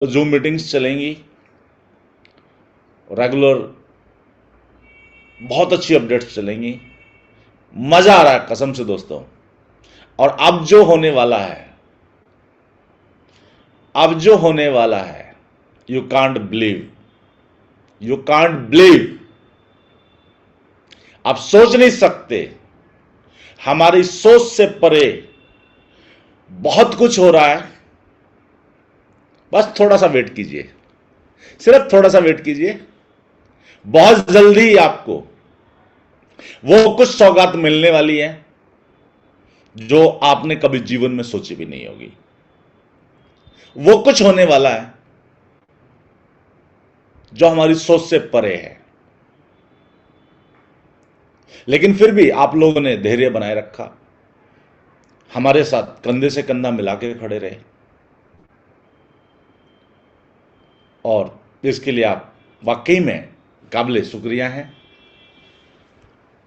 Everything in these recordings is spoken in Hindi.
जूम मीटिंग्स चलेंगी, रेगुलर बहुत अच्छी अपडेट्स चलेंगी। मजा आ रहा है कसम से दोस्तों। और अब जो होने वाला है, अब जो होने वाला है, you can't believe, you can't believe. आप सोच नहीं सकते, हमारी सोच से परे बहुत कुछ हो रहा है। बस थोड़ा सा वेट कीजिए, सिर्फ थोड़ा सा वेट कीजिए। बहुत जल्दी आपको वो कुछ सौगात मिलने वाली है जो आपने कभी जीवन में सोची भी नहीं होगी। वो कुछ होने वाला है जो हमारी सोच से परे है। लेकिन फिर भी आप लोगों ने धैर्य बनाए रखा, हमारे साथ कंधे से कंधा मिला के खड़े रहे, और इसके लिए आप वाकई में काबिल शुक्रिया हैं।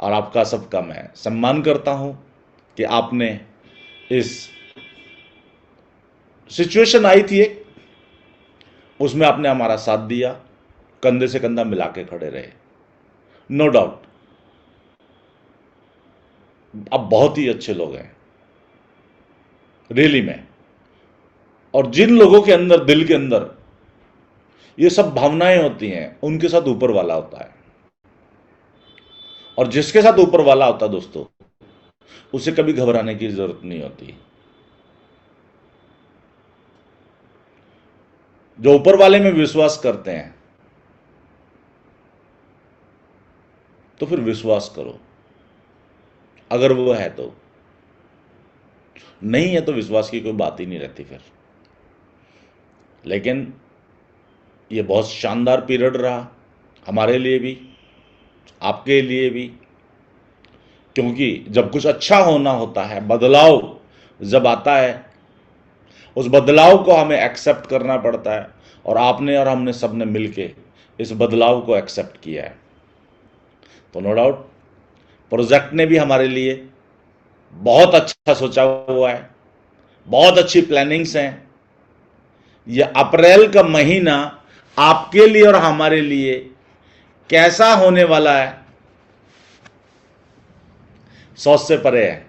और आपका सबका मैं सम्मान करता हूं कि आपने इस सिचुएशन आई थी एक, उसमें आपने हमारा साथ दिया, कंधे से कंधा मिला के खड़े रहे। नो डाउट आप बहुत ही अच्छे लोग हैं, रियली में। और जिन लोगों के अंदर, दिल के अंदर ये सब भावनाएं होती हैं, उनके साथ ऊपर वाला होता है। और जिसके साथ ऊपर वाला होता है दोस्तों, उसे कभी घबराने की जरूरत नहीं होती। जो ऊपर वाले में विश्वास करते हैं, तो फिर विश्वास करो, अगर वो है तो। नहीं है तो विश्वास की कोई बात ही नहीं रहती फिर। लेकिन ये बहुत शानदार पीरियड रहा हमारे लिए भी, आपके लिए भी। क्योंकि जब कुछ अच्छा होना होता है, बदलाव जब आता है, उस बदलाव को हमें एक्सेप्ट करना पड़ता है। और आपने और हमने सबने मिलके इस बदलाव को एक्सेप्ट किया है। तो नो डाउट प्रोजेक्ट ने भी हमारे लिए बहुत अच्छा सोचा हुआ है, बहुत अच्छी प्लानिंग्स हैं। यह अप्रैल का महीना आपके लिए और हमारे लिए कैसा होने वाला है, सोच से परे है,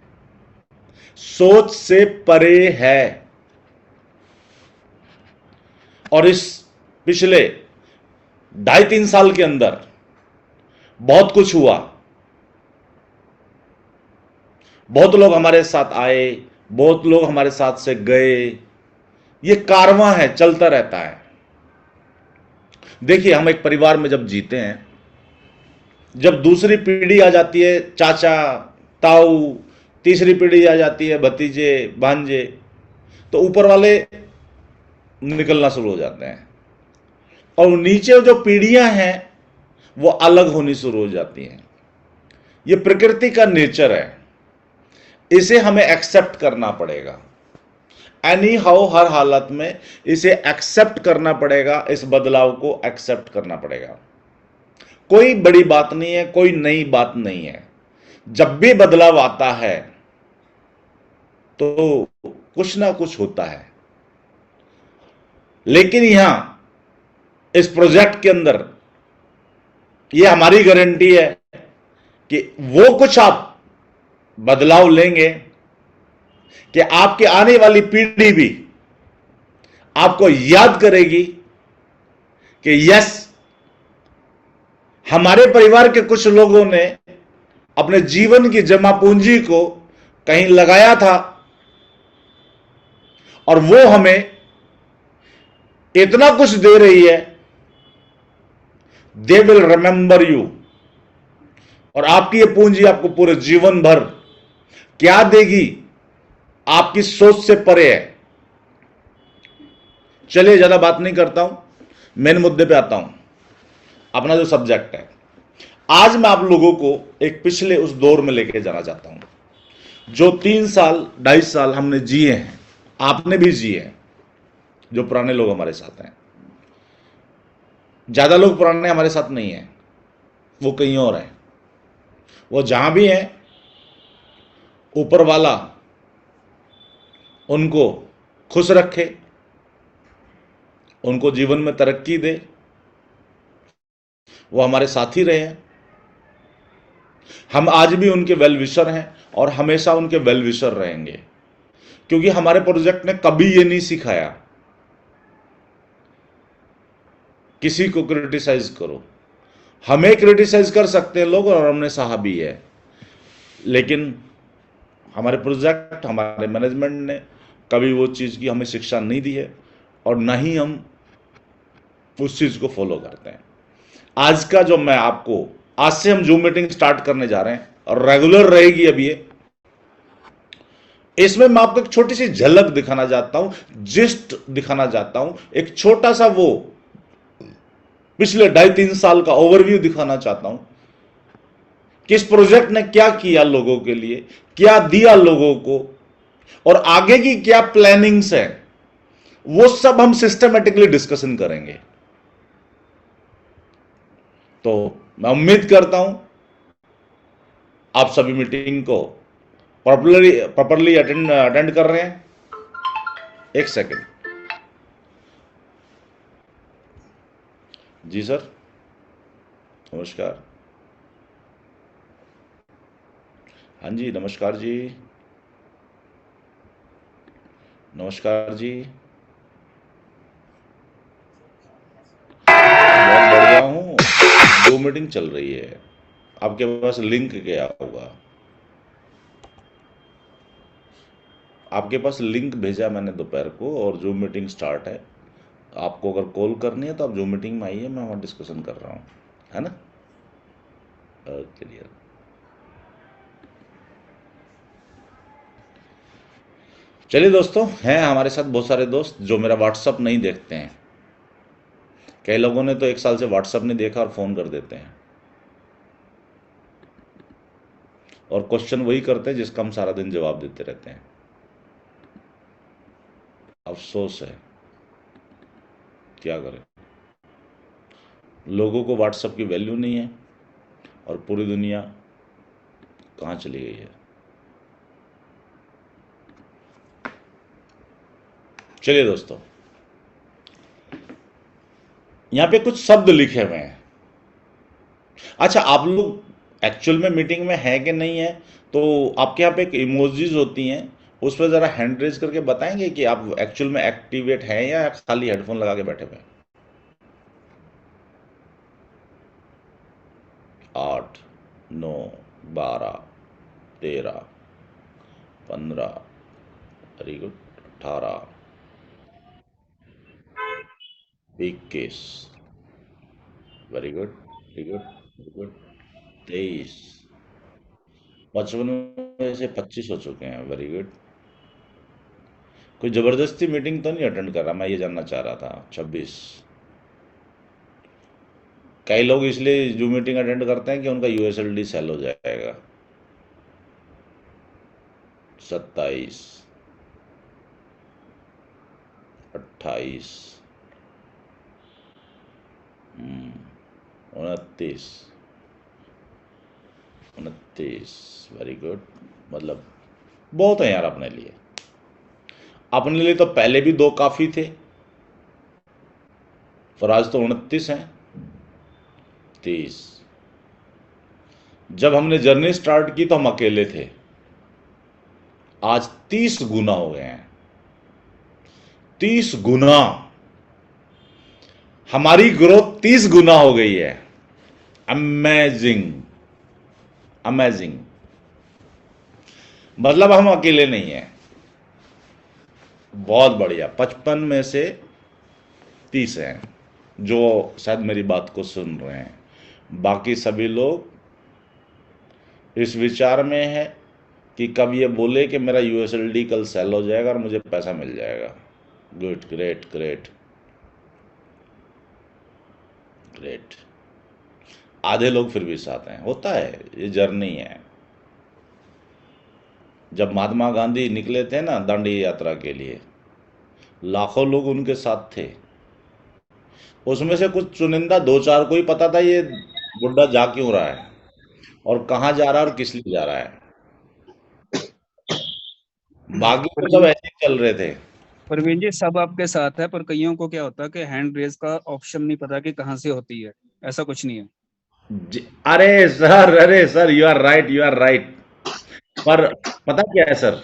सोच से परे है। और इस पिछले 2.5-3 साल के अंदर बहुत कुछ हुआ। बहुत लोग हमारे साथ आए, बहुत लोग हमारे साथ से गए। ये कारवां है, चलता रहता है। देखिए, हम एक परिवार में जब जीते हैं, जब दूसरी पीढ़ी आ जाती है, चाचा, ताऊ, तीसरी पीढ़ी आ जाती है, भतीजे, भांजे, तो ऊपर वाले निकलना शुरू हो जाते हैं। और नीचे जो पीढ़ियां हैं वो अलग होनी शुरू हो जाती हैं। ये प्रकृति का नेचर है, इसे हमें एक्सेप्ट करना पड़ेगा। एनी हाउ, हर हालत में इसे एक्सेप्ट करना पड़ेगा, इस बदलाव को एक्सेप्ट करना पड़ेगा। कोई बड़ी बात नहीं है, कोई नई बात नहीं है। जब भी बदलाव आता है तो कुछ ना कुछ होता है। लेकिन यहां इस प्रोजेक्ट के अंदर यह हमारी गारंटी है कि वो कुछ आप बदलाव लेंगे कि आपकी आने वाली पीढ़ी भी आपको याद करेगी कि यस, हमारे परिवार के कुछ लोगों ने अपने जीवन की जमा पूंजी को कहीं लगाया था और वो हमें इतना कुछ दे रही है। They will remember you. और आपकी ये पूंजी आपको पूरे जीवन भर क्या देगी, आपकी सोच से परे है। चलिए, ज्यादा बात नहीं करता हूं, मेन मुद्दे पे आता हूं। अपना जो सब्जेक्ट है, आज मैं आप लोगों को एक पिछले उस दौर में लेके जाना चाहता हूं जो 3 साल 2.5 साल हमने जिए हैं, आपने भी जिए हैं, जो पुराने लोग हमारे साथ हैं। ज्यादा लोग पुराने हमारे साथ नहीं हैं, वो कहीं और हैं। वो जहां भी हैं, ऊपर वाला उनको खुश रखे, उनको जीवन में तरक्की दे, वो हमारे साथी रहे हैं। हम आज भी उनके वेल विशर हैं और हमेशा उनके वेल विशर रहेंगे, क्योंकि हमारे प्रोजेक्ट ने कभी ये नहीं सिखाया किसी को क्रिटिसाइज करो। हमें क्रिटिसाइज कर सकते हैं लोग और हमने सहा भी है, लेकिन हमारे प्रोजेक्ट, हमारे मैनेजमेंट ने कभी वो चीज़ की हमें शिक्षा नहीं दी है और ना ही हम उस चीज़ को फॉलो करते हैं। आज का जो मैं आपको, आज से हम जूम मीटिंग स्टार्ट करने जा रहे हैं और रेगुलर रहेगी अब ये। इसमें मैं आपको एक छोटी सी झलक दिखाना चाहता हूं, जिस्ट दिखाना चाहता हूं, एक छोटा सा वो पिछले 2.5-3 साल का ओवरव्यू दिखाना चाहता हूं कि इस प्रोजेक्ट ने क्या किया लोगों के लिए, क्या दिया लोगों को और आगे की क्या प्लानिंग्स है, वो सब हम सिस्टमेटिकली डिस्कशन करेंगे। तो मैं उम्मीद करता हूं आप सभी मीटिंग को प्रॉपरली अटेंड कर रहे हैं। एक सेकंड। जी सर, नमस्कार। हाँ जी, नमस्कार जी, नमस्कार जी। बहुत बढ़िया हूँ। दो मीटिंग चल रही है, आपके पास लिंक क्या होगा? आपके पास लिंक भेजा मैंने दोपहर को और जूम मीटिंग स्टार्ट है। आपको अगर कॉल करनी है तो आप जूम मीटिंग में आइए, मैं वहाँ डिस्कशन कर रहा हूँ, है ना? क्लियर। चलिए दोस्तों, हैं हमारे साथ बहुत सारे दोस्त जो मेरा व्हाट्सअप नहीं देखते हैं। कई लोगों ने तो 1 साल से व्हाट्सअप नहीं देखा और फ़ोन कर देते हैं और क्वेश्चन वही करते हैं जिसका हम सारा दिन जवाब देते रहते हैं। अफसोस है, क्या करें। लोगों को व्हाट्सअप की वैल्यू नहीं है और पूरी दुनिया कहाँ चली गई है। चलिए दोस्तों, यहाँ पे कुछ शब्द लिखे हुए हैं। अच्छा, आप लोग एक्चुअल में मीटिंग में है कि नहीं है? तो आपके यहाँ पे एक इमोजीज होती हैं, उस पर ज़रा हैंड रेज करके बताएंगे कि आप एक्चुअल में एक्टिवेट हैं या खाली हेडफोन लगा के बैठे हुए हैं। 8, 9, 12, 13, 15, very good, 18, 21, very good, very good, very good, 23, 55 में से 25 हो चुके हैं, वेरी गुड। कोई ज़बरदस्ती मीटिंग तो नहीं अटेंड कर रहा, मैं ये जानना चाह रहा था। 26। कई लोग इसलिए जूम मीटिंग अटेंड करते हैं कि उनका यूएसएलडी सेल हो जाएगा। 27, 28, 29, 29, वेरी गुड। मतलब बहुत है यार अपने लिए। अपने लिए तो पहले भी 2 काफ़ी थे, और आज तो 29 हैं। 30। जब हमने जर्नी स्टार्ट की तो हम अकेले थे, आज 30 गुना हो गए हैं। 30 गुना, हमारी ग्रोथ 30 गुना हो गई है। Amazing, amazing. मतलब हम अकेले नहीं हैं। बहुत बढ़िया। 55 में से 30 हैं जो शायद मेरी बात को सुन रहे हैं। बाकी सभी लोग इस विचार में है कि कब ये बोले कि मेरा यूएसएलडी कल सेल हो जाएगा और मुझे पैसा मिल जाएगा। Good, great, great, great. आधे लोग फिर भी साथ हैं, होता है, ये जर्नी है। जब महात्मा गांधी निकले थे ना दांडी यात्रा के लिए, लाखों लोग उनके साथ थे। उसमें से कुछ चुनिंदा 2-4 को ही पता था ये बुड्ढा जा क्यों रहा है और कहाँ जा रहा है और किस लिए जा रहा है। बाकी तो सब ऐसे ही चल रहे थे। प्रवीण जी, सब आपके साथ है, पर कईयों को क्या होता है कि हैंड रेज का ऑप्शन नहीं पता कि कहाँ से होती है। ऐसा कुछ नहीं है। अरे sir, you are right, you are right. पर पता क्या है सर,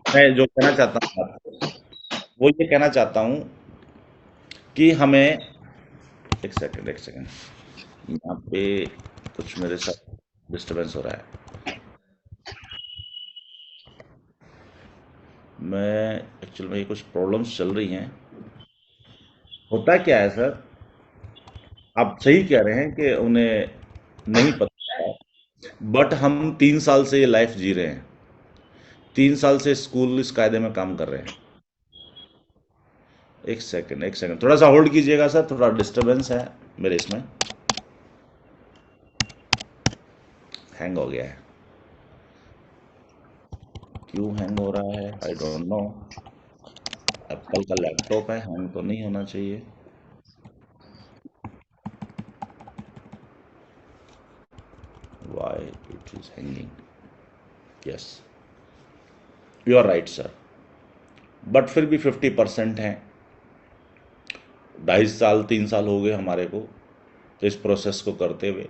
मैं जो कहना चाहता हूँ आपको, वो ये कहना चाहता हूँ कि हमें, एक सेकंड एक सेकंड, यहाँ पे कुछ मेरे साथ डिस्टरबेंस हो रहा है। मैं एक्चुअल में ये कुछ प्रॉब्लम्स चल रही हैं। होता क्या है सर, आप सही कह रहे हैं कि उन्हें नहीं पता है, बट हम 3 साल से ये लाइफ जी रहे हैं। 3 साल से स्कूल इस कायदे में काम कर रहे हैं। एक सेकंड एक सेकंड, थोड़ा सा होल्ड कीजिएगा सर, थोड़ा डिस्टरबेंस है मेरे इसमें, हैंग हो गया है। क्यों हैंग हो रहा है आई डोंट नो। एप्पल का लैपटॉप है, हैंग तो नहीं होना चाहिए। Why it is hanging. Yes, you are right sir, but फिर भी 50% है। 2.5 साल 3 साल हो गए हमारे को इस प्रोसेस को करते हुए,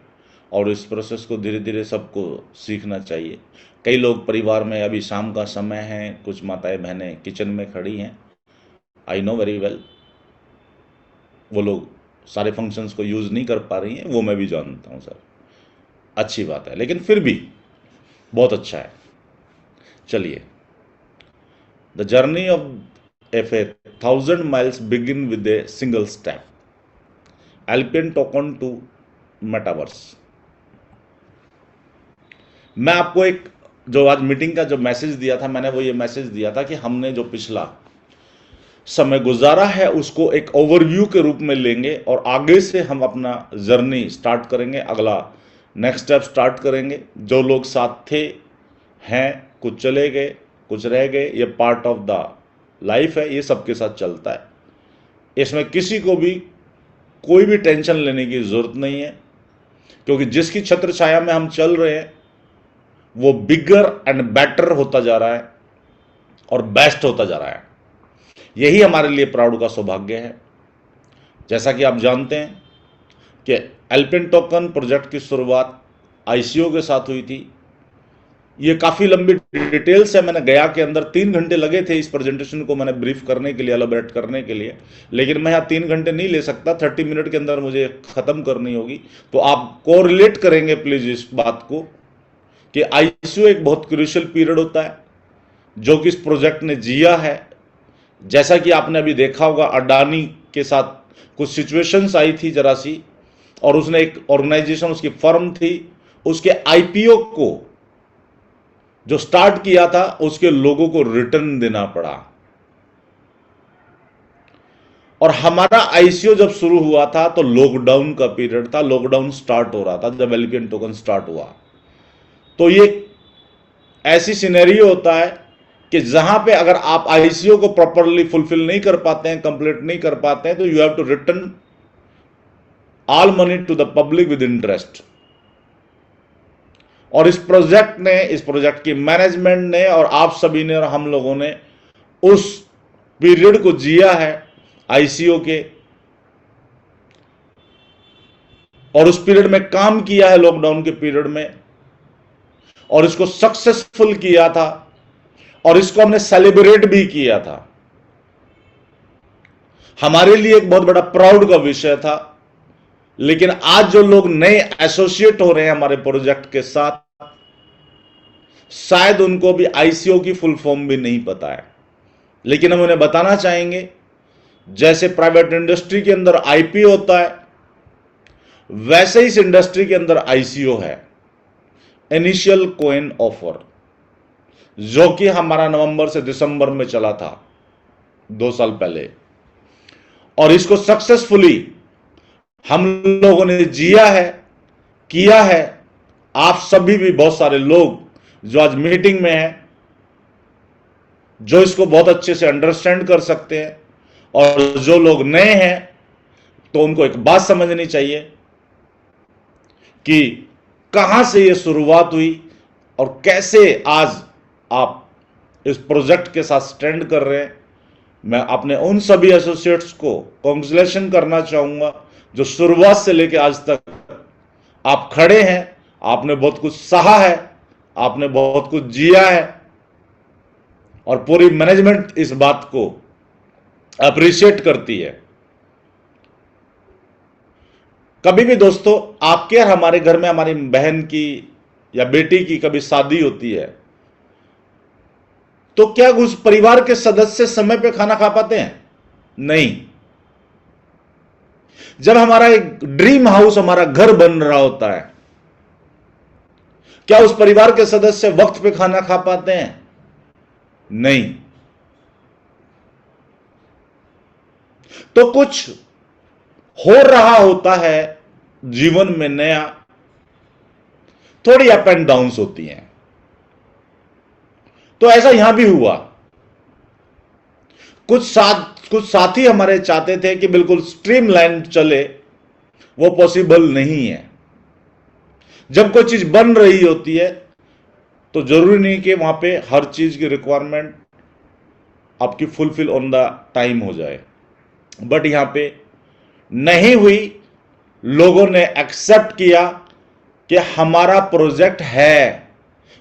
और इस प्रोसेस को धीरे धीरे सबको सीखना चाहिए। कई लोग परिवार में, अभी शाम का समय है, कुछ माताएं बहनें किचन में खड़ी हैं, आई नो वेरी वेल, वो लोग सारे फंक्शंस को यूज़ नहीं कर पा रही हैं, वो मैं भी जानता हूँ सर, अच्छी बात है, लेकिन फिर भी बहुत अच्छा है। चलिए, द जर्नी ऑफ एफ a 1,000 miles begin with a single step, एल्पियन टोकन टू मेटावर्स। मैं आपको एक, जो आज मीटिंग का जो मैसेज दिया था मैंने, वो ये मैसेज दिया था कि हमने जो पिछला समय गुजारा है उसको एक ओवरव्यू के रूप में लेंगे, और आगे से हम अपना जर्नी स्टार्ट करेंगे, अगला नेक्स्ट स्टेप स्टार्ट करेंगे। जो लोग साथ थे हैं, कुछ चले गए, कुछ रह गए, ये पार्ट ऑफ द लाइफ है, ये सबके साथ चलता है। इसमें किसी को भी कोई भी टेंशन लेने की जरूरत नहीं है, क्योंकि जिसकी छत्र छाया में हम चल रहे हैं वो बिगर एंड बेटर होता जा रहा है और बेस्ट होता जा रहा है। यही हमारे लिए प्राउड का सौभाग्य है। जैसा कि आप जानते हैं कि एल्पिन टोकन प्रोजेक्ट की शुरुआत आईसीओ के साथ हुई थी। ये काफ़ी लंबी डिटेल्स है, मैंने गया के अंदर 3 घंटे लगे थे इस प्रेजेंटेशन को मैंने ब्रीफ करने के लिए, एलाबोरेट करने के लिए, लेकिन मैं यहाँ 3 घंटे नहीं ले सकता, 30 मिनट के अंदर मुझे ख़त्म करनी होगी। तो आप कोरिलेट करेंगे प्लीज़ इस बात को कि आईसीओ एक बहुत क्रूशियल पीरियड होता है जो कि इस प्रोजेक्ट ने जिया है। जैसा कि आपने अभी देखा होगा, अडानी के साथ कुछ सिचुएशंस आई थी जरा सी, और उसने एक ऑर्गेनाइजेशन, उसकी फर्म थी, उसके आईपीओ को जो स्टार्ट किया था उसके लोगों को रिटर्न देना पड़ा। और हमारा आईसीओ जब शुरू हुआ था तो लॉकडाउन का पीरियड था, लॉकडाउन स्टार्ट हो रहा था जब एल्पियन टोकन स्टार्ट हुआ। तो ये ऐसी सिनेरियो होता है कि जहां पे अगर आप आईसीओ को प्रॉपरली फुलफिल नहीं कर पाते हैं, कंप्लीट नहीं कर पाते हैं, तो you have to return all money to the public with interest. और इस प्रोजेक्ट की मैनेजमेंट ने और आप सभी ने और हम लोगों ने उस पीरियड को जिया है आईसीओ के, और उस पीरियड में काम किया है, लॉकडाउन के पीरियड में, और इसको सक्सेसफुल किया था, और इसको हमने सेलिब्रेट भी किया था। हमारे लिए एक बहुत बड़ा प्राउड का विषय था। लेकिन आज जो लोग नए एसोसिएट हो रहे हैं हमारे प्रोजेक्ट के साथ, शायद उनको भी आईसीओ की फुल फॉर्म भी नहीं पता है, लेकिन हम उन्हें बताना चाहेंगे, जैसे प्राइवेट इंडस्ट्री के अंदर आईपीओ होता है, वैसे इस इंडस्ट्री के अंदर आईसीओ है, इनिशियल कॉइन ऑफर, जो कि हमारा नवंबर से दिसंबर में चला था 2 साल पहले, और इसको सक्सेसफुली हम लोगों ने जिया है, किया है। आप सभी भी, बहुत सारे लोग जो आज मीटिंग में हैं, जो इसको बहुत अच्छे से अंडरस्टैंड कर सकते हैं, और जो लोग नए हैं तो उनको एक बात समझनी चाहिए कि कहां से यह शुरुआत हुई और कैसे आज आप इस प्रोजेक्ट के साथ स्टैंड कर रहे हैं। मैं अपने उन सभी एसोसिएट्स को कांग्रेचुलेशन करना चाहूंगा जो शुरुआत से लेकर आज तक आप खड़े हैं, आपने बहुत कुछ सहा है, आपने बहुत कुछ जिया है और पूरी मैनेजमेंट इस बात को अप्रिशिएट करती है। कभी भी दोस्तों आपके और हमारे घर में हमारी बहन की या बेटी की कभी शादी होती है तो क्या उस परिवार के सदस्य समय पे खाना खा पाते हैं? नहीं। जब हमारा एक ड्रीम हाउस, हमारा घर बन रहा होता है, क्या उस परिवार के सदस्य वक्त पे खाना खा पाते हैं? नहीं। तो कुछ हो रहा होता है जीवन में नया, थोड़ी अप एंड डाउन्स होती हैं। तो ऐसा यहां भी हुआ। कुछ साथी हमारे चाहते थे कि बिल्कुल स्ट्रीमलाइन चले, वो पॉसिबल नहीं है। जब कोई चीज बन रही होती है तो जरूरी नहीं कि वहां पे हर चीज की रिक्वायरमेंट आपकी फुलफिल ऑन द टाइम हो जाए, बट यहां पे नहीं हुई। लोगों ने एक्सेप्ट किया कि हमारा प्रोजेक्ट है,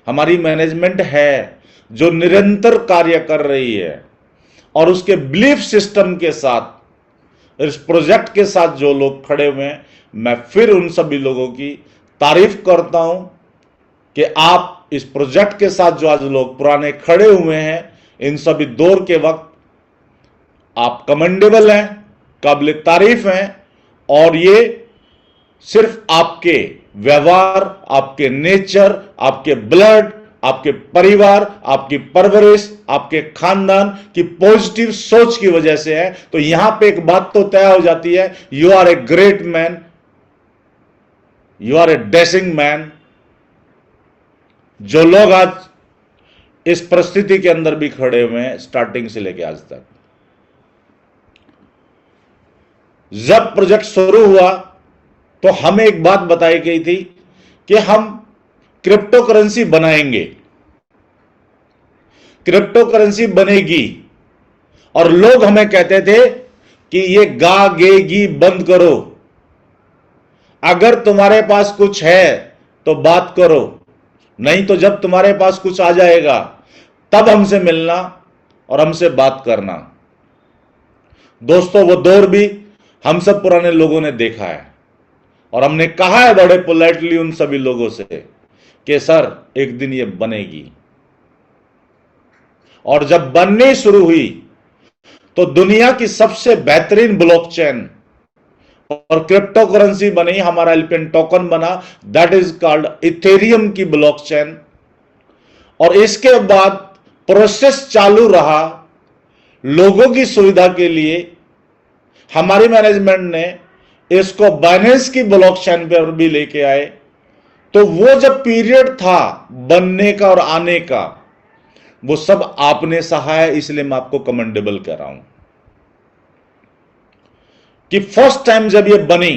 हमारी मैनेजमेंट है जो निरंतर कार्य कर रही है और उसके बिलीफ सिस्टम के साथ, इस प्रोजेक्ट के साथ जो लोग खड़े हुए हैं, मैं फिर उन सभी लोगों की तारीफ करता हूं कि आप इस प्रोजेक्ट के साथ जो आज लोग पुराने खड़े हुए हैं, इन सभी दौर के वक्त आप कमेंडेबल हैं, काबिल तारीफ हैं। और ये सिर्फ आपके व्यवहार, आपके नेचर, आपके ब्लड, आपके परिवार, आपकी परवरिश, आपके खानदान की पॉजिटिव सोच की वजह से है। तो यहां पे एक बात तो तय हो जाती है, you are a great man, you are a dashing man. जो लोग आज इस परिस्थिति के अंदर भी खड़े हुए हैं, स्टार्टिंग से लेकर आज तक। जब प्रोजेक्ट शुरू हुआ तो हमें एक बात बताई गई थी कि हम क्रिप्टो करेंसी बनाएंगे, क्रिप्टो करेंसी बनेगी, और लोग हमें कहते थे कि ये गा गेगी बंद करो, अगर तुम्हारे पास कुछ है तो बात करो, नहीं तो जब तुम्हारे पास कुछ आ जाएगा तब हमसे मिलना और हमसे बात करना। दोस्तों, वो दौर भी हम सब पुराने लोगों ने देखा है और हमने कहा है बड़े पोलाइटली उन सभी लोगों से कि सर एक दिन ये बनेगी। और जब बननी शुरू हुई तो दुनिया की सबसे बेहतरीन ब्लॉकचेन और क्रिप्टो करेंसी बनी, हमारा एलिफेंट टोकन बना, दैट इज कॉल्ड इथेरियम की ब्लॉकचेन। और इसके बाद प्रोसेस चालू रहा लोगों की सुविधा के लिए। हमारी मैनेजमेंट ने इसको बाइनेंस की ब्लॉकचेन पर भी लेके आए। तो वो जब पीरियड था बनने का और आने का, वो सब आपने सहा है, इसलिए मैं आपको कमेंडेबल कह रहा हूं कि फर्स्ट टाइम जब ये बनी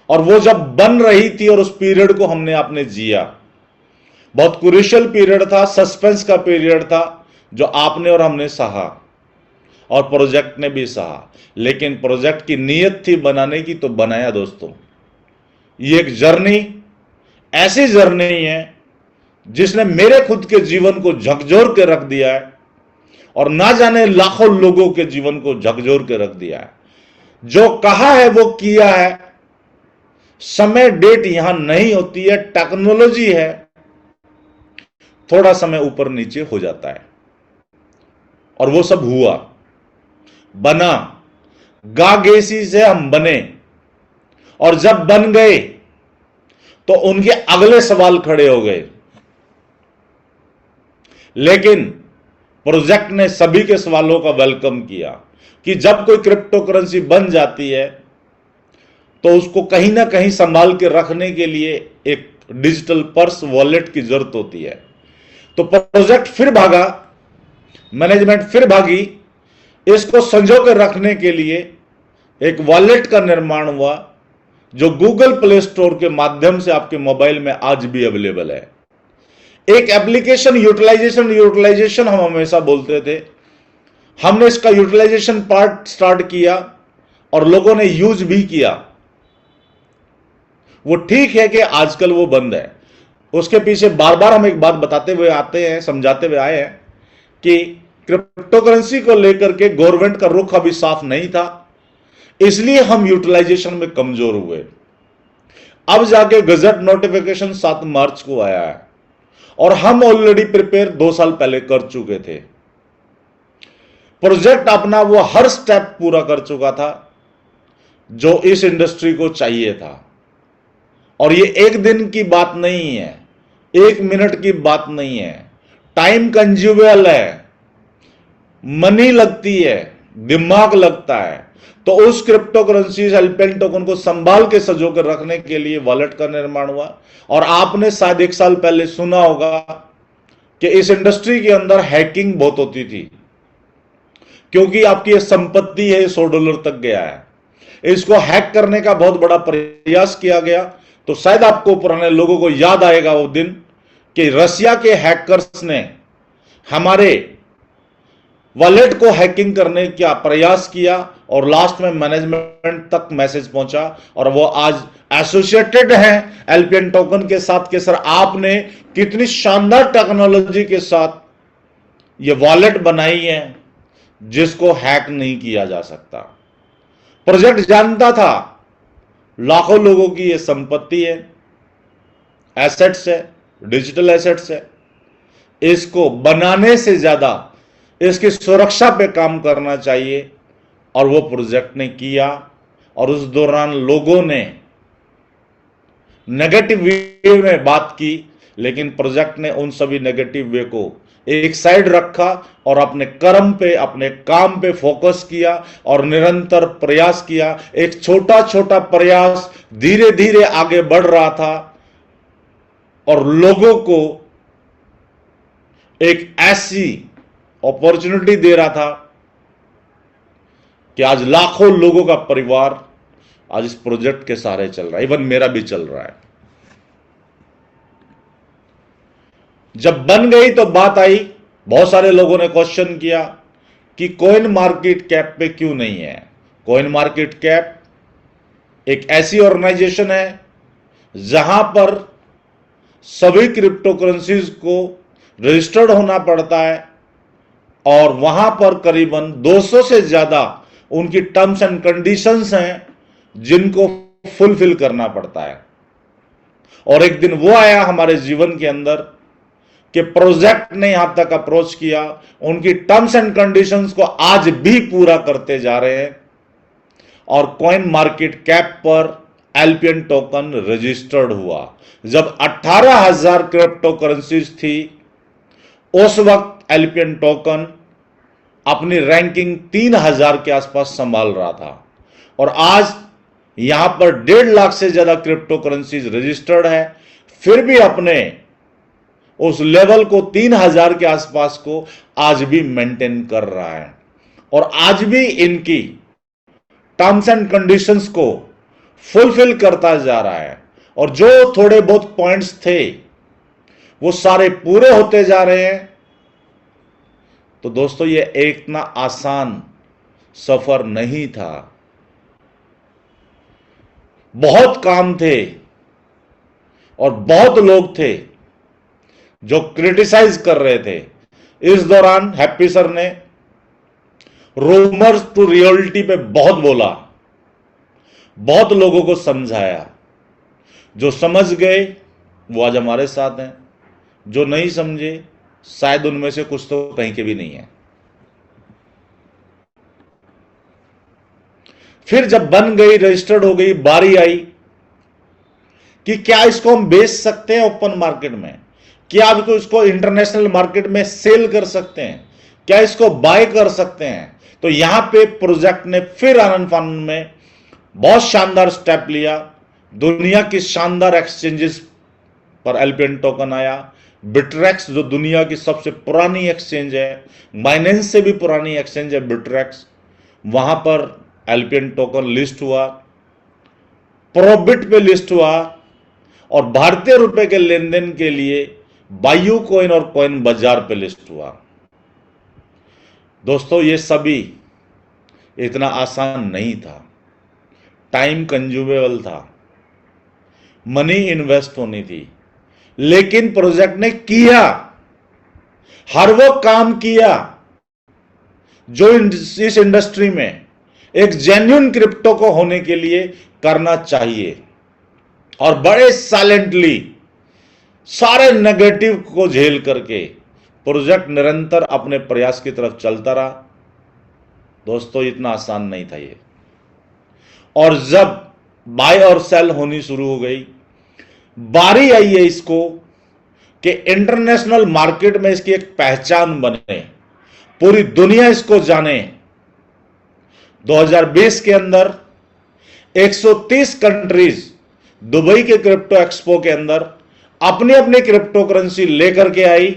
और वो जब बन रही थी और उस पीरियड को हमने आपने जिया, बहुत क्रूशियल पीरियड था, सस्पेंस का पीरियड था, जो आपने और हमने सहा और प्रोजेक्ट ने भी सहा। लेकिन प्रोजेक्ट की नीयत थी बनाने की, तो बनाया। दोस्तों, ये एक जर्नी, ऐसी जर्नी है जिसने मेरे खुद के जीवन को झकझोर के रख दिया है और ना जाने लाखों लोगों के जीवन को झकझोर के रख दिया है। जो कहा है वो किया है। समय डेट यहां नहीं होती है, टेक्नोलॉजी है, थोड़ा समय ऊपर नीचे हो जाता है। और वो सब हुआ, बना, गागेसी से हम बने। और जब बन गए तो उनके अगले सवाल खड़े हो गए, लेकिन प्रोजेक्ट ने सभी के सवालों का वेलकम किया कि जब कोई क्रिप्टो करेंसी बन जाती है तो उसको कहीं ना कहीं संभाल के रखने के लिए एक डिजिटल पर्स, वॉलेट की जरूरत होती है। तो प्रोजेक्ट फिर भागा, मैनेजमेंट फिर भागी, इसको संजो के रखने के लिए एक वॉलेट का निर्माण हुआ जो गूगल प्ले स्टोर के माध्यम से आपके मोबाइल में आज भी अवेलेबल है। एक एप्लीकेशन यूटिलाइजेशन हम हमेशा बोलते थे, हमने इसका यूटिलाइजेशन पार्ट स्टार्ट किया और लोगों ने यूज भी किया। वो ठीक है कि आजकल वो बंद है, उसके पीछे बार बार हम एक बात बताते हुए आते हैं, समझाते हुए आए हैं कि क्रिप्टो करेंसी को लेकर के गवर्नमेंट का रुख अभी साफ नहीं था, इसलिए हम यूटिलाइजेशन में कमजोर हुए। अब जाके गजट नोटिफिकेशन 7 मार्च को आया है और हम ऑलरेडी प्रिपेयर 2 साल पहले कर चुके थे। प्रोजेक्ट अपना वो हर स्टेप पूरा कर चुका था जो इस इंडस्ट्री को चाहिए था। और ये एक दिन की बात नहीं है, 1 मिनट की बात नहीं है, टाइम कंज्यूमेबल है, मनी लगती है, दिमाग लगता है। तो उस क्रिप्टो करेंसीज एल्पियन टोकन को संभाल के सजो कर रखने के लिए वॉलेट का निर्माण हुआ। और आपने शायद 1 साल पहले सुना होगा कि इस इंडस्ट्री के अंदर हैकिंग बहुत होती थी, क्योंकि आपकी ये संपत्ति है $100 तक गया है, इसको हैक करने का बहुत बड़ा प्रयास किया गया। तो शायद आपको पुराने लोगों को याद आएगा वो दिन कि रसिया के हैकर्स ने हमारे वॉलेट को हैकिंग करने का प्रयास किया और लास्ट में मैनेजमेंट तक मैसेज पहुंचा और वो आज एसोसिएटेड हैं एल्पियन टोकन के साथ कि सर आपने कितनी शानदार टेक्नोलॉजी के साथ ये वॉलेट बनाई है जिसको हैक नहीं किया जा सकता। प्रोजेक्ट जानता था लाखों लोगों की ये संपत्ति है, एसेट्स है, डिजिटल एसेट्स है, इसको बनाने से ज्यादा इसकी सुरक्षा पे काम करना चाहिए और वो प्रोजेक्ट ने किया। और उस दौरान लोगों ने नेगेटिव वे में बात की, लेकिन प्रोजेक्ट ने उन सभी नेगेटिव वे को एक साइड रखा और अपने कर्म पे, अपने काम पे फोकस किया और निरंतर प्रयास किया। एक छोटा छोटा प्रयास धीरे धीरे आगे बढ़ रहा था और लोगों को एक ऐसी अपॉर्चुनिटी दे रहा था कि आज लाखों लोगों का परिवार आज इस प्रोजेक्ट के सहारे चल रहा है, इवन मेरा भी चल रहा है। जब बन गई तो बात आई, बहुत सारे लोगों ने क्वेश्चन किया कि कॉइन मार्केट कैप पे क्यों नहीं है। कॉइन मार्केट कैप एक ऐसी ऑर्गेनाइजेशन है जहां पर सभी क्रिप्टो करेंसीज को रजिस्टर्ड होना पड़ता है और वहां पर करीबन 200 से ज्यादा उनकी टर्म्स एंड कंडीशंस हैं जिनको फुलफिल करना पड़ता है। और एक दिन वो आया हमारे जीवन के अंदर कि प्रोजेक्ट ने यहां तक अप्रोच किया, उनकी टर्म्स एंड कंडीशंस को आज भी पूरा करते जा रहे हैं और कॉइन मार्केट कैप पर एल्पियन टोकन रजिस्टर्ड हुआ। जब 18,000 क्रिप्टो करेंसीज थी उस वक्त एल्पियन टोकन अपनी रैंकिंग 3,000 के आसपास संभाल रहा था और आज यहां पर 1.5 लाख से ज्यादा क्रिप्टो करेंसीज रजिस्टर्ड है, फिर भी अपने उस लेवल को 3,000 के आसपास को आज भी मेंटेन कर रहा है और आज भी इनकी टर्म्स एंड कंडीशंस को फुलफिल करता जा रहा है। और जो थोड़े बहुत पॉइंट्स थे वो सारे पूरे होते जा रहे हैं। तो दोस्तों ये एक ना आसान सफर नहीं था, बहुत काम थे और बहुत लोग थे जो क्रिटिसाइज कर रहे थे। इस दौरान हैप्पी सर ने रूमर्स टू रियलिटी पे बहुत बोला, बहुत लोगों को समझाया। जो समझ गए वो आज हमारे साथ हैं, जो नहीं समझे शायद उनमें से कुछ तो कहीं के भी नहीं है। फिर जब बन गई, रजिस्टर्ड हो गई, बारी आई कि क्या इसको हम बेच सकते हैं ओपन मार्केट में, क्या आप इसको इंटरनेशनल मार्केट में सेल कर सकते हैं, क्या इसको बाय कर सकते हैं। तो यहां पे प्रोजेक्ट ने फिर आनंद फानंद में बहुत शानदार स्टेप लिया। दुनिया की शानदार एक्सचेंजेस पर एल्पियन टोकन आया। बिटरेक्स जो दुनिया की सबसे पुरानी एक्सचेंज है, बाइनेंस से भी पुरानी एक्सचेंज है बिटरेक्स, वहां पर एल्पियन टोकन लिस्ट हुआ, प्रोबिट पे लिस्ट हुआ और भारतीय रुपए के लेन देन के लिए बायू कॉइन और कॉइन बाजार पे लिस्ट हुआ। दोस्तों ये सभी इतना आसान नहीं था, टाइम कंज्यूमेबल था, मनी इन्वेस्ट होनी थी, लेकिन प्रोजेक्ट ने किया, हर वो काम किया जो इस इंडस्ट्री में एक जेन्युइन क्रिप्टो को होने के लिए करना चाहिए, और बड़े साइलेंटली सारे नेगेटिव को झेल करके प्रोजेक्ट निरंतर अपने प्रयास की तरफ चलता रहा। दोस्तों इतना आसान नहीं था ये, और जब बाय और सेल होनी शुरू हो गई, बारी आई है इसको कि इंटरनेशनल मार्केट में इसकी एक पहचान बने, पूरी दुनिया इसको जाने। 2020 के अंदर 130 कंट्रीज दुबई के क्रिप्टो एक्सपो के अंदर अपनी अपनी क्रिप्टो करेंसी लेकर के आई,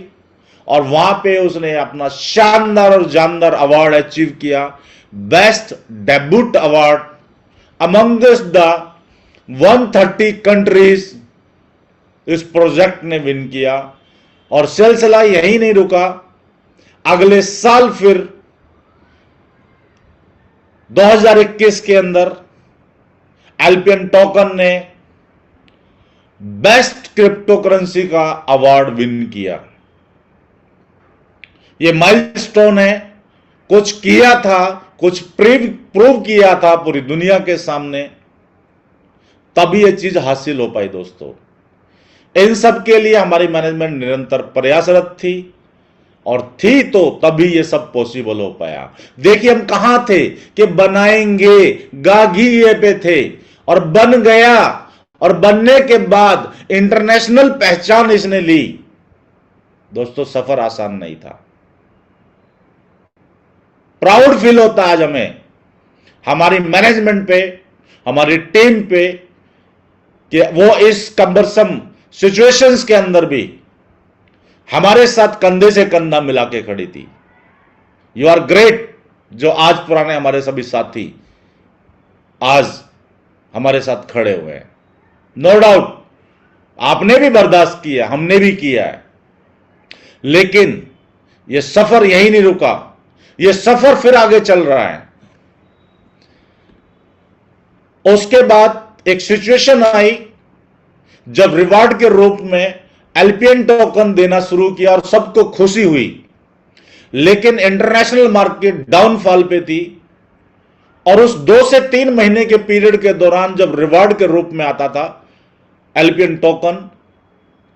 और वहां पे उसने अपना शानदार और जानदार अवार्ड अचीव किया, best debut award amongst the 130 countries इस प्रोजेक्ट ने विन किया। और सिलसिला यही नहीं रुका, अगले साल फिर 2021 के अंदर एल्पियन टोकन ने बेस्ट क्रिप्टो करेंसी का अवार्ड विन किया। यह माइलस्टोन है, कुछ किया था, कुछ प्रूव किया था पूरी दुनिया के सामने, तभी यह चीज हासिल हो पाई। दोस्तों इन सब के लिए हमारी मैनेजमेंट निरंतर प्रयासरत थी, और थी तो तभी ये सब पॉसिबल हो पाया। देखिए हम कहां थे कि बनाएंगे, गागी ये पे थे, और बन गया, और बनने के बाद इंटरनेशनल पहचान इसने ली। दोस्तों सफर आसान नहीं था, प्राउड फील होता आज हमें हमारी मैनेजमेंट पे, हमारी टीम पे, कि वो इस कंबरसम सिचुएशंस के अंदर भी हमारे साथ कंधे से कंधा मिला के खड़ी थी। यू आर ग्रेट, जो आज पुराने हमारे सभी साथी आज हमारे साथ खड़े हुए हैं। नो डाउट आपने भी बर्दाश्त किया, हमने भी किया है, लेकिन यह सफर यहीं नहीं रुका, यह सफर फिर आगे चल रहा है। उसके बाद एक सिचुएशन आई जब रिवार्ड के रूप में एल्पियन टोकन देना शुरू किया, और सबको खुशी हुई, लेकिन इंटरनेशनल मार्केट डाउनफॉल पे थी, और उस 2 से 3 महीने के पीरियड के दौरान जब रिवार्ड के रूप में आता था एल्पियन टोकन,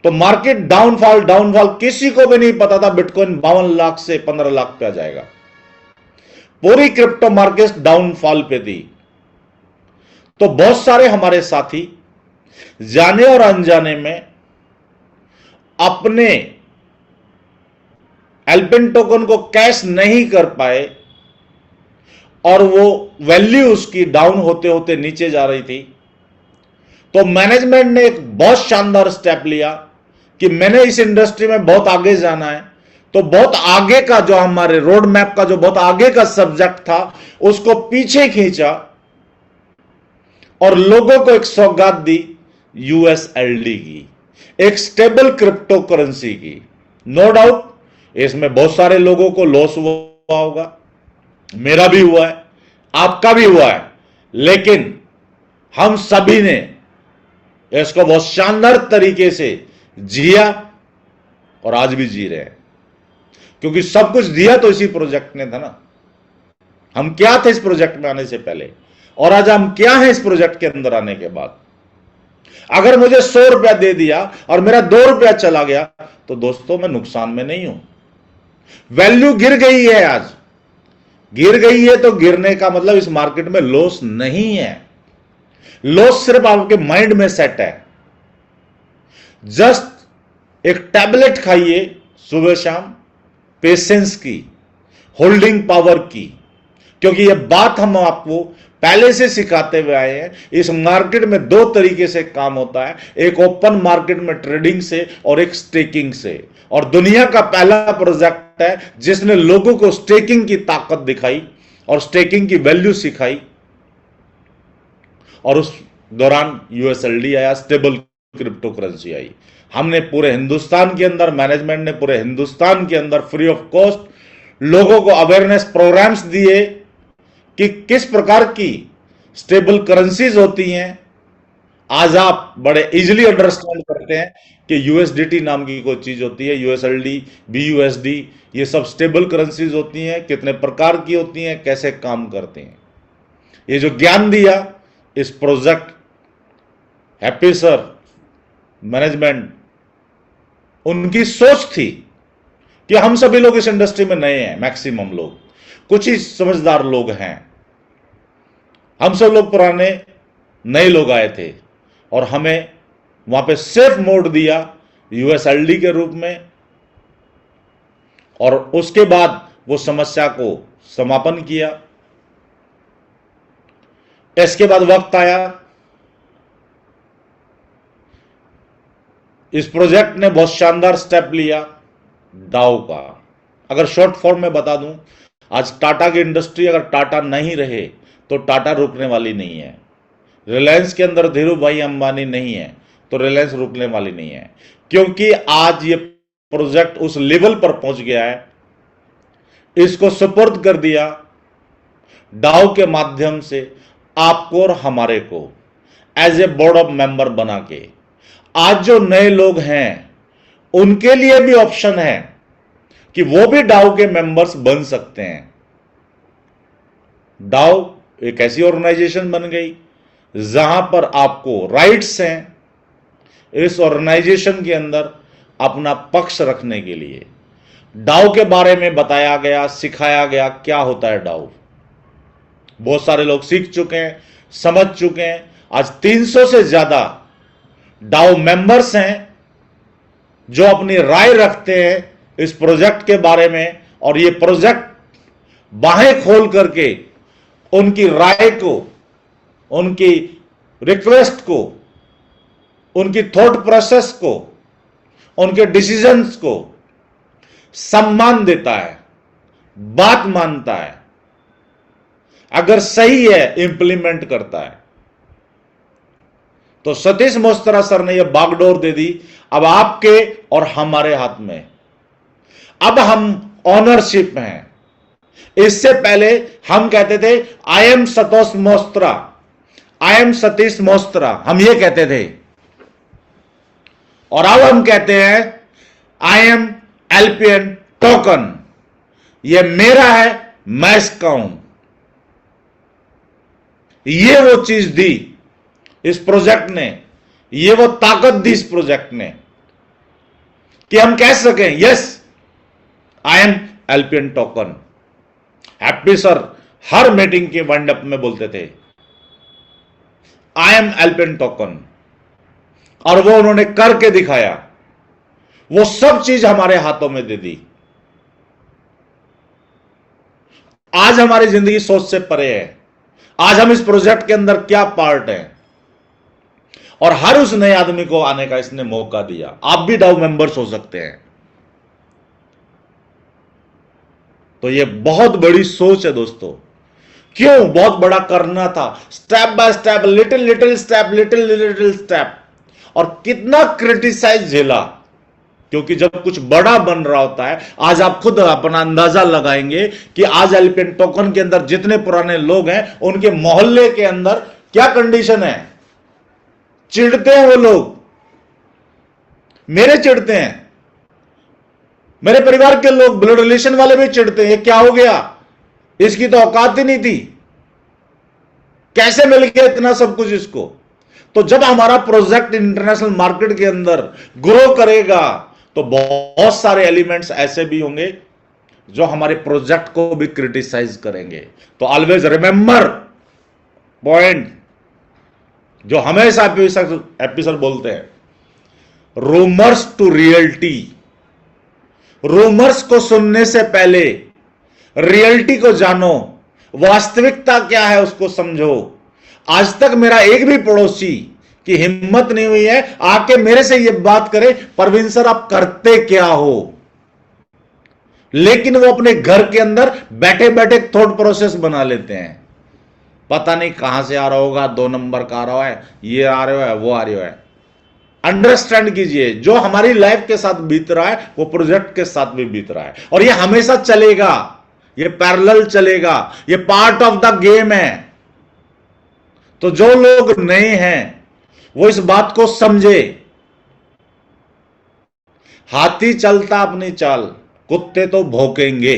तो मार्केट डाउनफॉल किसी को भी नहीं पता था बिटकॉइन 52 लाख से 15 लाख पे आ जाएगा। पूरी क्रिप्टो मार्केट डाउनफॉल पे थी। तो बहुत सारे हमारे साथी जाने और अनजाने में अपने एल्पियन टोकन को कैश नहीं कर पाए, और वो वैल्यू उसकी डाउन होते होते नीचे जा रही थी। तो मैनेजमेंट ने एक बहुत शानदार स्टेप लिया कि मैंने इस इंडस्ट्री में बहुत आगे जाना है, तो बहुत आगे का जो हमारे रोड मैप का जो बहुत आगे का सब्जेक्ट था उसको पीछे खींचा, और लोगों को एक सौगात दी यूएसएलडी की, एक स्टेबल क्रिप्टो करेंसी की। नो डाउट इसमें बहुत सारे लोगों को लॉस हुआ होगा, मेरा भी हुआ है, आपका भी हुआ है, लेकिन हम सभी ने इसको बहुत शानदार तरीके से जिया, और आज भी जी रहे हैं, क्योंकि सब कुछ दिया तो इसी प्रोजेक्ट ने था ना। हम क्या थे इस प्रोजेक्ट में आने से पहले, और आज हम क्या हैं इस प्रोजेक्ट के अंदर आने के बाद। अगर मुझे 100 रुपया दे दिया और मेरा 2 रुपया चला गया, तो दोस्तों मैं नुकसान में नहीं हूं। वैल्यू गिर गई है, आज गिर गई है, तो गिरने का मतलब इस मार्केट में लॉस नहीं है, लॉस सिर्फ आपके माइंड में सेट है। जस्ट एक टैबलेट खाइए सुबह शाम, पेशेंस की, होल्डिंग पावर की, क्योंकि यह बात हम आपको पहले से सिखाते हुए आए हैं। इस मार्केट में 2 तरीके से काम होता है, एक ओपन मार्केट में ट्रेडिंग से, और एक स्टेकिंग से। और दुनिया का पहला प्रोजेक्ट है जिसने लोगों को स्टेकिंग की ताकत दिखाई और स्टेकिंग की वैल्यू सिखाई, और उस दौरान यूएसएलडी आया, स्टेबल क्रिप्टो करेंसी आई। हमने पूरे हिंदुस्तान के अंदर, मैनेजमेंट ने पूरे हिंदुस्तान के अंदर फ्री ऑफ कॉस्ट लोगों को अवेयरनेस प्रोग्राम्स दिए कि किस प्रकार की स्टेबल करेंसीज होती हैं। आज आप बड़े इजीली अंडरस्टैंड करते हैं कि यूएसडीटी नाम की कोई चीज होती है, यूएसएलडी, बीयूएसडी, ये सब स्टेबल करेंसीज होती हैं, कितने प्रकार की होती हैं, कैसे काम करते हैं। ये जो ज्ञान दिया इस प्रोजेक्ट हैप्पी सर मैनेजमेंट, उनकी सोच थी कि हम सभी लोग इस इंडस्ट्री में नए हैं, मैक्सिमम लोग, कुछ ही समझदार लोग हैं, हम सब लोग पुराने, नए लोग आए थे और हमें वहां पे सेफ मोड दिया यूएसएलडी के रूप में। और उसके बाद वो समस्या को समापन किया। इसके बाद वक्त आया, इस प्रोजेक्ट ने बहुत शानदार स्टेप लिया डाउ का। अगर शॉर्ट फॉर्म में बता दूं, आज टाटा की इंडस्ट्री, अगर टाटा नहीं रहे तो टाटा रुकने वाली नहीं है। रिलायंस के अंदर धीरू भाई अंबानी नहीं है तो रिलायंस रुकने वाली नहीं है, क्योंकि आज ये प्रोजेक्ट उस लेवल पर पहुंच गया है। इसको सुपुर्द कर दिया डाउ के माध्यम से आपको और हमारे को as a board of member बना के। आज जो नए लोग हैं उनके लिए भी ऑप्शन है कि वो भी डाउ के मेंबर्स बन सकते हैं। डाउ एक ऐसी ऑर्गेनाइजेशन बन गई जहां पर आपको राइट्स हैं इस ऑर्गेनाइजेशन के अंदर अपना पक्ष रखने के लिए। डाउ के बारे में बताया गया, सिखाया गया क्या होता है डाउ। बहुत सारे लोग सीख चुके हैं, समझ चुके हैं। आज 300 से ज्यादा डाउ मेंबर्स हैं जो अपनी राय रखते हैं इस प्रोजेक्ट के बारे में, और ये प्रोजेक्ट बाहें खोल करके उनकी राय को, उनकी रिक्वेस्ट को, उनकी थॉट प्रोसेस को, उनके डिसीजंस को सम्मान देता है, बात मानता है, अगर सही है इंप्लीमेंट करता है। तो सतीश मोस्त्रा सर ने यह बागडोर दे दी अब आपके और हमारे हाथ में। अब हम ऑनरशिप हैं। इससे पहले हम कहते थे I am Satosh Mostra, I am Satish Mostra, हम ये कहते थे। और अब हम कहते हैं आई एम एलपीएन टोकन, ये मेरा है, मैं इसका हूं। ये वो चीज दी इस प्रोजेक्ट ने, ये वो ताकत दी इस प्रोजेक्ट ने कि हम कह सकें yes I am LPN token. Happy sir her meeting के वाइंड अप में बोलते थे आई एम एलपीएन टोकन, और वो उन्होंने करके दिखाया। वो सब चीज हमारे हाथों में दे दी। आज हमारी जिंदगी सोच से परे है। आज हम इस प्रोजेक्ट के अंदर क्या पार्ट है, और हर उस नए आदमी को आने का इसने मौका दिया। आप भी डाउ मेंबर्स हो सकते हैं। तो ये बहुत बड़ी सोच है दोस्तों। क्यों बहुत बड़ा करना था? Step by step, little little step, little little step. और कितना क्रिटिसाइज झेला, क्योंकि जब कुछ बड़ा बन रहा होता है, आज आप खुद अपना अंदाजा लगाएंगे कि आज एलपीएन टोकन के अंदर जितने पुराने लोग हैं उनके मोहल्ले के अंदर क्या कंडीशन है। चिढ़ते हैं वो लोग, मेरे चिढ़ते हैं, मेरे परिवार के लोग, ब्लड रिलेशन वाले भी चिढ़ते हैं। ये क्या हो गया, इसकी तो औकात ही नहीं थी, कैसे मिल गया इतना सब कुछ इसको। तो जब हमारा प्रोजेक्ट इंटरनेशनल मार्केट के अंदर ग्रो करेगा तो बहुत सारे एलिमेंट्स ऐसे भी होंगे जो हमारे प्रोजेक्ट को भी क्रिटिसाइज करेंगे। तो ऑलवेज रिमेंबर पॉइंट जो हमेशा एपिसोड बोलते हैं, रूमर्स टू रियलिटी। रूमर्स को सुनने से पहले रियलिटी को जानो, वास्तविकता क्या है उसको समझो। आज तक मेरा एक भी पड़ोसी की हिम्मत नहीं हुई है आके मेरे से ये बात करे परवीन सर आप करते क्या हो, लेकिन वो अपने घर के अंदर बैठे बैठे थॉट प्रोसेस बना लेते हैं। पता नहीं कहां से आ रहा होगा, 2 नंबर का आ रहा है, ये आ रहा है, वो आ रहा है। अंडरस्टैंड कीजिए, जो हमारी लाइफ के साथ बीत रहा है वो प्रोजेक्ट के साथ भी बीत रहा है, और ये हमेशा चलेगा, ये पैरेलल चलेगा, ये पार्ट ऑफ द गेम है। तो जो लोग नए हैं वो इस बात को समझे, हाथी चलता अपनी चाल, कुत्ते तो भौंकेंगे।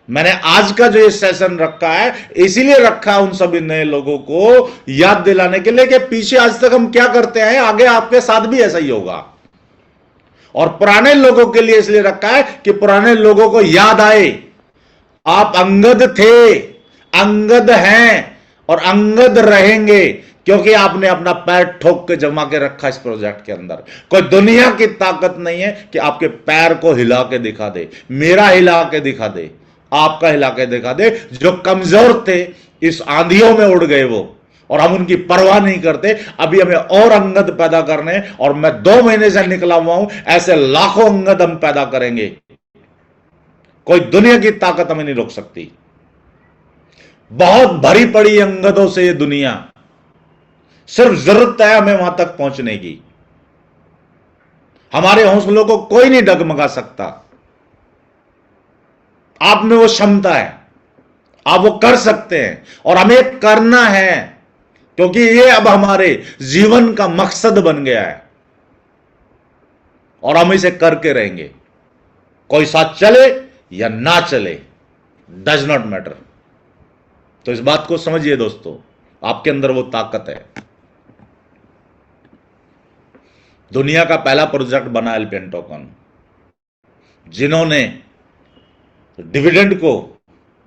मैंने आज का जो ये सेशन रखा है इसीलिए रखा है उन सभी नए लोगों को याद दिलाने के लिए कि पीछे आज तक हम क्या करते हैं, आगे आपके साथ भी ऐसा ही होगा। और पुराने लोगों के लिए इसलिए रखा है कि पुराने लोगों को याद आए, आप अंगद थे, अंगद हैं और अंगद रहेंगे, क्योंकि आपने अपना पैर ठोक के जमा के रखा इस प्रोजेक्ट के अंदर। कोई दुनिया की ताकत नहीं है कि आपके पैर को हिला के दिखा दे, मेरा हिला के दिखा दे, आपका हिला के दिखा दे। जो कमजोर थे इस आंधियों में उड़ गए वो, और हम उनकी परवाह नहीं करते। अभी हमें और अंगद पैदा करने, और मैं 2 महीने से निकला हुआ हूं, ऐसे लाखों अंगद हम पैदा करेंगे। कोई दुनिया की ताकत हमें नहीं रोक सकती। बहुत भरी पड़ी अंगदों से ये दुनिया, सिर्फ जरूरत है हमें वहां तक पहुंचने की। हमारे हौसलों को कोई नहीं डगमगा सकता। आप में वो क्षमता है, आप वो कर सकते हैं, और हमें करना है, क्योंकि ये अब हमारे जीवन का मकसद बन गया है, और हम इसे करके रहेंगे। कोई साथ चले या ना चले, डज नॉट मैटर। तो इस बात को समझिए दोस्तों, आपके अंदर वो ताकत है। दुनिया का पहला प्रोजेक्ट बना एल्पियन टोकन, जिन्होंने डिविडेंड को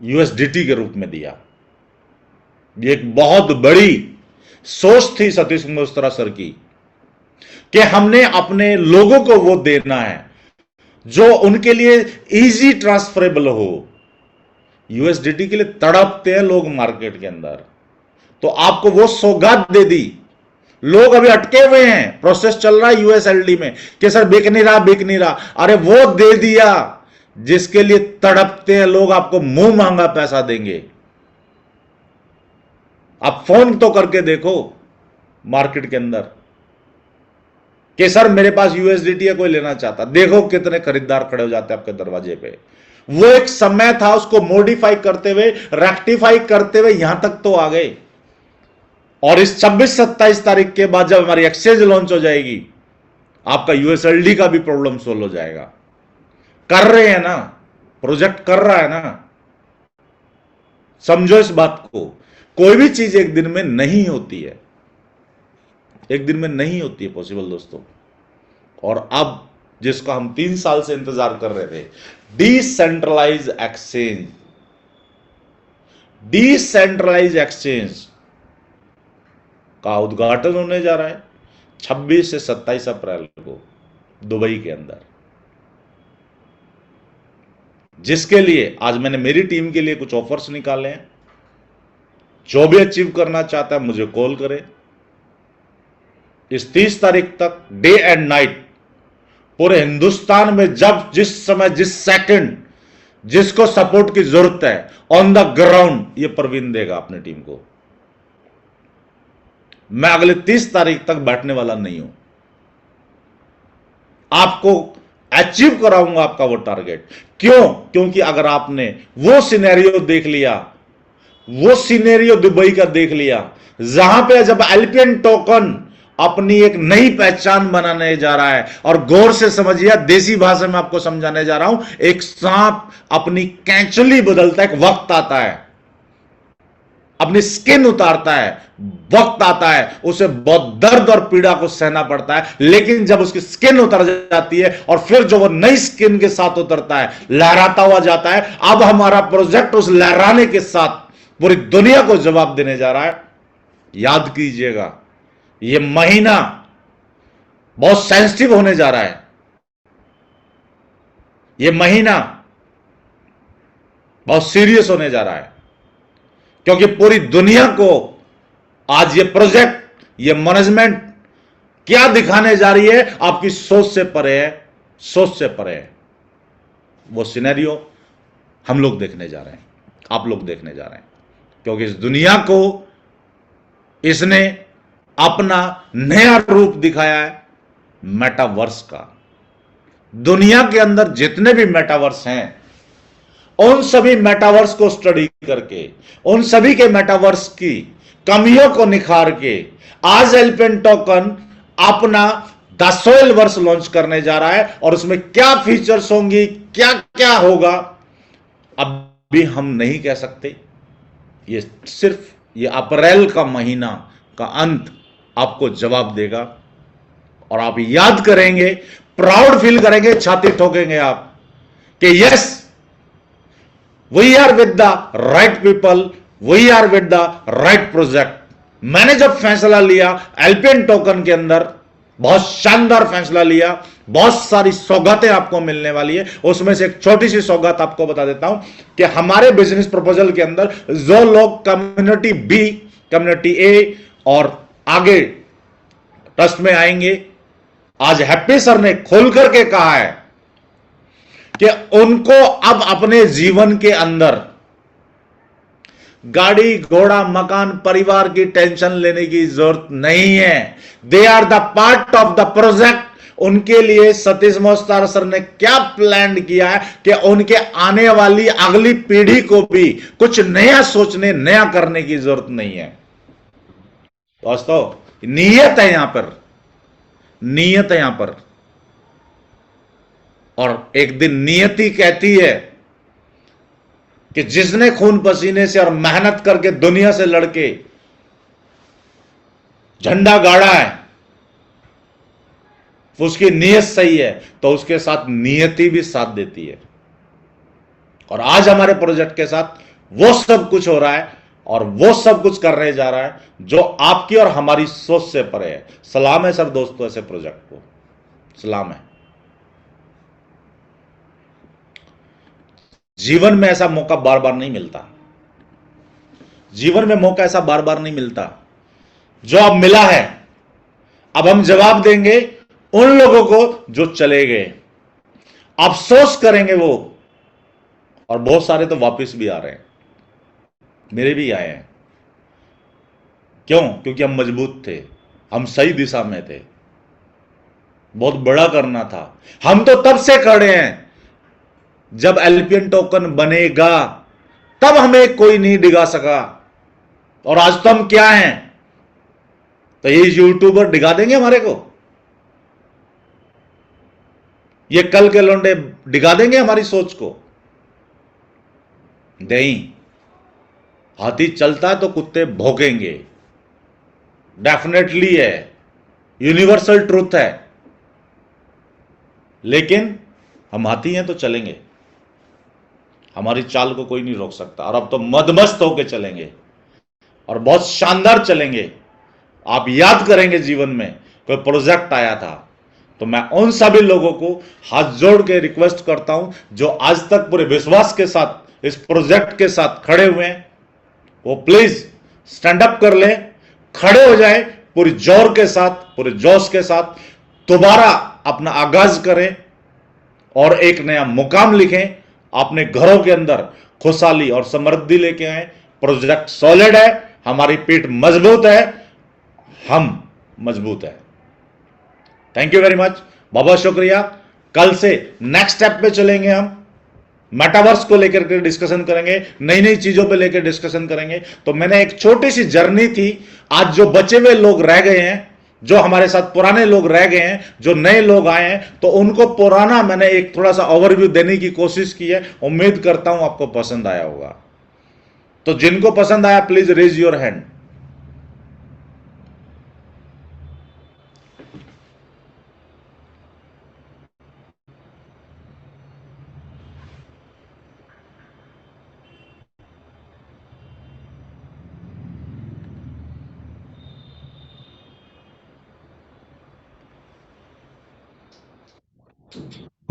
यूएसडीटी के रूप में दिया। ये एक बहुत बड़ी सोच थी सतीश मिश्रा सर की, कि हमने अपने लोगों को वो देना है जो उनके लिए इजी ट्रांसफरेबल हो। यूएसडीटी के लिए तड़पते हैं लोग मार्केट के अंदर, तो आपको वो सौगात दे दी। लोग अभी अटके हुए हैं, प्रोसेस चल रहा है यूएसएलडी में कि सर बिक नहीं रहा, बिक नहीं रहा। अरे वो दे दिया जिसके लिए तड़पते हैं लोग, आपको मुंह मांगा पैसा देंगे। आप फोन तो करके देखो मार्केट के अंदर कि सर मेरे पास यूएसडीटी है, कोई लेना चाहता, देखो कितने खरीदार खड़े हो जाते हैं आपके दरवाजे पे। वो एक समय था, उसको मॉडिफाई करते हुए, रेक्टिफाई करते हुए यहां तक तो आ गए। और इस 26-27 तारीख के बाद जब हमारी एक्सचेंज लॉन्च हो जाएगी, आपका यूएसएलडी का भी प्रॉब्लम सोल्व हो जाएगा। कर रहे हैं ना, प्रोजेक्ट कर रहा है ना। समझो इस बात को, कोई भी चीज एक दिन में नहीं होती है, एक दिन में नहीं होती है पॉसिबल दोस्तों। और अब जिसको हम 3 साल से इंतजार कर रहे थे, डिसेंट्रलाइज एक्सचेंज, डिसेंट्रलाइज एक्सचेंज का उद्घाटन होने जा रहा है 26 से 27 अप्रैल को दुबई के अंदर, जिसके लिए आज मैंने मेरी टीम के लिए कुछ ऑफर्स निकाले हैं। जो भी अचीव करना चाहता है मुझे कॉल करे। इस 30 तारीख तक डे एंड नाइट पूरे हिंदुस्तान में जब जिस समय जिस सेकंड जिसको सपोर्ट की जरूरत है, ऑन द ग्राउंड ये प्रवीण देगा अपनी टीम को। मैं अगले 30 तारीख तक बैठने वाला नहीं हूं। आपको अचीव कराऊंगा आपका वो टारगेट। क्यों? क्योंकि अगर आपने वो सिनेरियो देख लिया, वो सिनेरियो दुबई का देख लिया, जहां पे जब एल्पियन टोकन अपनी एक नई पहचान बनाने जा रहा है, और गौर से समझिए, देसी भाषा में आपको समझाने जा रहा हूं, एक सांप अपनी कैंचुली बदलता है, एक वक्त आता है, अपनी स्किन उतारता है, वक्त आता है, उसे बहुत दर्द और पीड़ा को सहना पड़ता है, लेकिन जब उसकी स्किन उतर जाती है और फिर जो वो नई स्किन के साथ उतरता है, लहराता हुआ जाता है। अब हमारा प्रोजेक्ट उस लहराने के साथ पूरी दुनिया को जवाब देने जा रहा है। याद कीजिएगा, ये महीना बहुत सेंसिटिव होने जा रहा है, ये महीना बहुत सीरियस होने जा रहा है, क्योंकि पूरी दुनिया को आज ये प्रोजेक्ट, ये मैनेजमेंट क्या दिखाने जा रही है, आपकी सोच से परे है, सोच से परे है। वो सिनेरियो हम लोग देखने जा रहे हैं, आप लोग देखने जा रहे हैं, क्योंकि इस दुनिया को इसने अपना नया रूप दिखाया है मेटावर्स का। दुनिया के अंदर जितने भी मेटावर्स हैं, उन सभी मेटावर्स को स्टडी करके, उन सभी के मेटावर्स की कमियों को निखार के आज एलिफेंट टोकन अपना द सोइल वर्स लॉन्च करने जा रहा है। और उसमें क्या फीचर्स होंगी, क्या क्या होगा, अभी हम नहीं कह सकते। ये सिर्फ ये अप्रैल का महीना का अंत आपको जवाब देगा और आप याद करेंगे, प्राउड फील करेंगे, छाती ठोकेंगे आप कि yes, we are with the right people, we are with the right project. मैंने जब फैसला लिया एलिफेंट टोकन के अंदर, बहुत शानदार फैसला लिया, बहुत सारी सौगातें आपको मिलने वाली है। उसमें से एक छोटी सी सौगात आपको बता देता हूं कि हमारे बिजनेस प्रपोजल के अंदर जो लोग कम्युनिटी बी, कम्युनिटी ए और आगे ट्रस्ट में आएंगे, आज हैप्पी सर ने खोल करके कहा है कि उनको अब अपने जीवन के अंदर गाड़ी घोड़ा मकान परिवार की टेंशन लेने की जरूरत नहीं है। They are the part of the project. उनके लिए सतीश मोस्तार सर ने क्या प्लान किया है कि उनके आने वाली अगली पीढ़ी को भी कुछ नया सोचने, नया करने की जरूरत नहीं है। दोस्तों, नीयत है यहां पर, नीयत है यहां पर। और एक दिन नियति कहती है कि जिसने खून पसीने से और मेहनत करके दुनिया से लड़के झंडा गाड़ा है, उसकी नीयत सही है तो उसके साथ नियति भी साथ देती है। और आज हमारे प्रोजेक्ट के साथ वो सब कुछ हो रहा है और वो सब कुछ करने जा रहा है जो आपकी और हमारी सोच से परे है। सलाम है सर दोस्तों, ऐसे प्रोजेक्ट को सलाम है। जीवन में ऐसा मौका बार बार नहीं मिलता, जीवन में मौका ऐसा बार बार नहीं मिलता। जो अब मिला है, अब हम जवाब देंगे उन लोगों को जो चले गए, अफसोस करेंगे वो। और बहुत सारे तो वापस भी आ रहे हैं, मेरे भी आए हैं। क्यों? क्योंकि हम मजबूत थे, हम सही दिशा में थे, बहुत बड़ा करना था। हम तो तब से खड़े हैं जब एलिफेंट टोकन बनेगा, तब हमें कोई नहीं डिगा सका। और आज तो हम क्या हैं? तो ये यूट्यूबर डिगा देंगे हमारे को? ये कल के लौंडे डिगा देंगे हमारी सोच को? नहीं। हाथी चलता है तो कुत्ते भौंकेंगे, डेफिनेटली है, यूनिवर्सल ट्रूथ है। लेकिन हम हाथी हैं तो चलेंगे, हमारी चाल को कोई नहीं रोक सकता। और अब तो मदमस्त होकर चलेंगे और बहुत शानदार चलेंगे। आप याद करेंगे जीवन में कोई प्रोजेक्ट आया था तो मैं उन सभी लोगों को हाथ जोड़ के रिक्वेस्ट करता हूं जो आज तक पूरे विश्वास के साथ इस प्रोजेक्ट के साथ खड़े हुए हैं, वो प्लीज स्टैंड अप कर ले, खड़े हो जाए पूरी जोर के साथ, पूरे जोश के साथ, दोबारा अपना आगाज करें और एक नया मुकाम लिखें। अपने घरों के अंदर खुशहाली और समृद्धि लेके आए। प्रोजेक्ट सॉलिड है, हमारी पीठ मजबूत है, हम मजबूत है। थैंक यू वेरी मच, बहुत बहुत शुक्रिया। कल से नेक्स्ट स्टेप पे चलेंगे, हम मेटावर्स को लेकर के डिस्कशन करेंगे, नई नई चीजों पे लेकर डिस्कशन करेंगे। तो मैंने एक छोटी सी जर्नी थी, आज जो बचे हुए लोग रह गए हैं, जो हमारे साथ पुराने लोग रह गए हैं, जो नए लोग आए हैं, तो उनको पुराना मैंने एक थोड़ा सा ओवरव्यू देने की कोशिश की है। उम्मीद करता हूं आपको पसंद आया होगा। तो जिनको पसंद आया please raise your hand.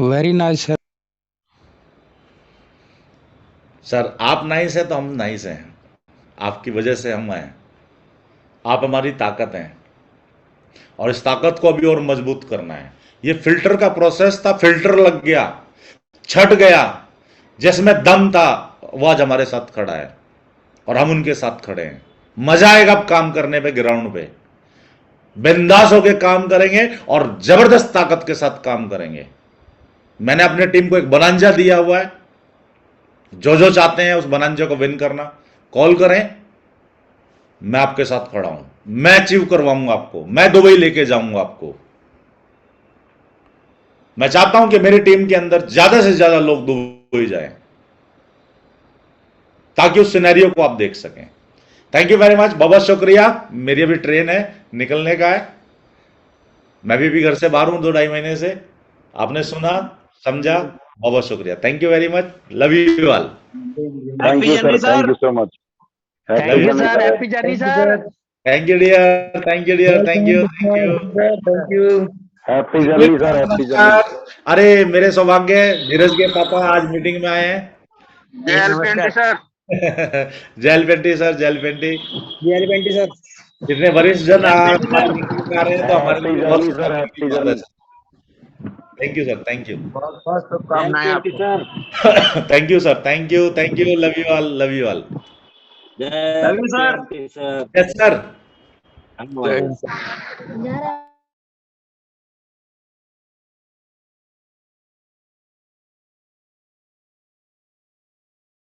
Very nice है सर, आप नाइस है तो हम नाइस हैं, आपकी वजह से हम आए। आप हमारी ताकत हैं और इस ताकत को अभी और मजबूत करना है। ये फिल्टर का प्रोसेस था, फिल्टर लग गया, छट गया, जिसमें दम था वो आज हमारे साथ खड़ा है और हम उनके साथ खड़े हैं। मजा आएगा अब काम करने पे, ग्राउंड पे। बिंदास होकर काम करेंगे और जबरदस्त ताकत के साथ काम करेंगे। मैंने अपने टीम को एक बनांजा दिया हुआ है, जो चाहते हैं उस बनांजा को विन करना, कॉल करें, मैं आपके साथ खड़ा हूं, मैं अचीव करवाऊंगा आपको, मैं दुबई लेके जाऊंगा आपको। मैं चाहता हूं कि मेरी टीम के अंदर ज्यादा से ज्यादा लोग दुबई जाएं ताकि उस सिनेरियो को आप देख सकें। थैंक यू वेरी मच, बहुत शुक्रिया। मेरी अभी ट्रेन है, निकलने का है, मैं भी घर से बाहर हूं 2-2.5 महीने से। आपने सुना, समझा, बहुत शुक्रिया। Thank you very much, love you all. Thank you sir, thank you so much. Thank you sir, happy journey sir. Thank you dear, thank you dear, thank you, thank you, thank you. Happy journey sir, happy journey. अरे मेरे सौभाग्य, धीरज के पापा आज मीटिंग में आए हैं। जय पेंटी सर। जैल पेंटी सर, जैल पेंटी, जय पेंटी सर। इतने वरिष्ठ जन मीटिंग में आ रहे हैं तो हमारे लिए बहुत sir, happy journey. Thank you sir, thank you, बहुत बहुत शुभकामनाएं आपको। Thank you sir, thank you, thank you, love you all, love you all. Love you sir. Yes sir. जय